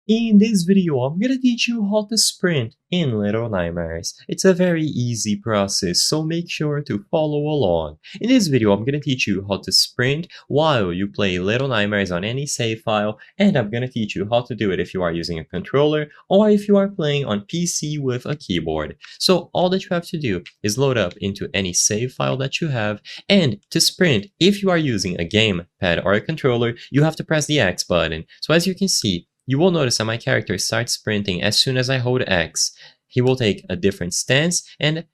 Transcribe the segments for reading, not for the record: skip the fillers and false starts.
In this video, I'm gonna teach you how to sprint in Little Nightmares. It's a very easy process, so make sure to follow along. In this video, I'm gonna teach you how to sprint while you play Little Nightmares on any save file, and I'm gonna teach you how to do it if you are using a controller or if you are playing on PC with a keyboard. So all that you have to do is load up into any save file that you have, and to sprint, if you are using a gamepad or a controller, you have to press the X button. So as you can see, you will notice that my character starts sprinting as soon as I hold X. He will take a different stance and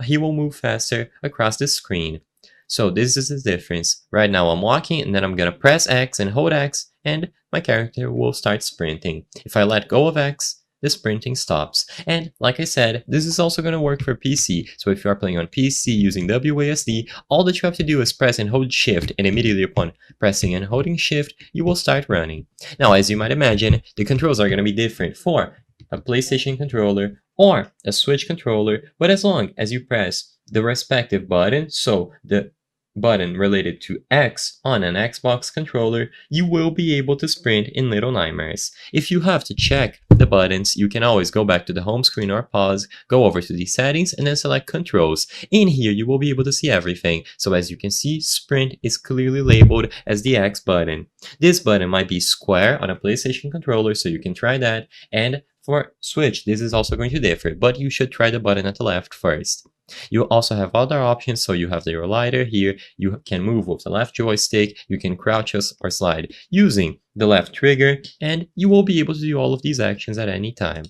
he will move faster across the screen. So this is the difference. Right now I'm walking and then I'm gonna press X and hold X and my character will start sprinting. If I let go of X, the sprinting stops. And like I said, this is also going to work for PC. So if you are playing on PC using WASD, all that you have to do is press and hold Shift, and immediately upon pressing and holding Shift, you will start running. Now, as you might imagine, the controls are going to be different for a PlayStation controller or a Switch controller, but as long as you press the respective button, so the button related to X on an Xbox controller, you will be able to sprint in Little Nightmares. If you have to check the buttons, you can always go back to the home screen or pause, go over to the settings and then select controls. In here you will be able to see everything. So as you can see, sprint is clearly labeled as the X button. This button might be square on a PlayStation controller, so you can try that, and for Switch this is also going to differ, but you should try the button at the left first. You also have other options, so you have your lighter here, you can move with the left joystick, you can crouch or slide using the left trigger, and you will be able to do all of these actions at any time.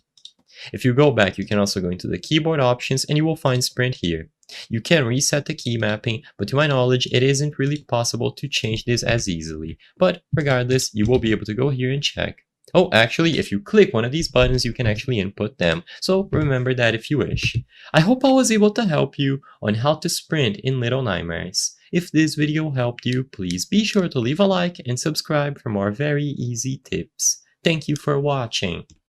If you go back, you can also go into the keyboard options and you will find sprint here. You can reset the key mapping, but to my knowledge, it isn't really possible to change this as easily. But regardless, you will be able to go here and check. Oh, actually, if you click one of these buttons, you can actually input them. So remember that if you wish. I hope I was able to help you on how to sprint in Little Nightmares. If this video helped you, please be sure to leave a like and subscribe for more very easy tips. Thank you for watching.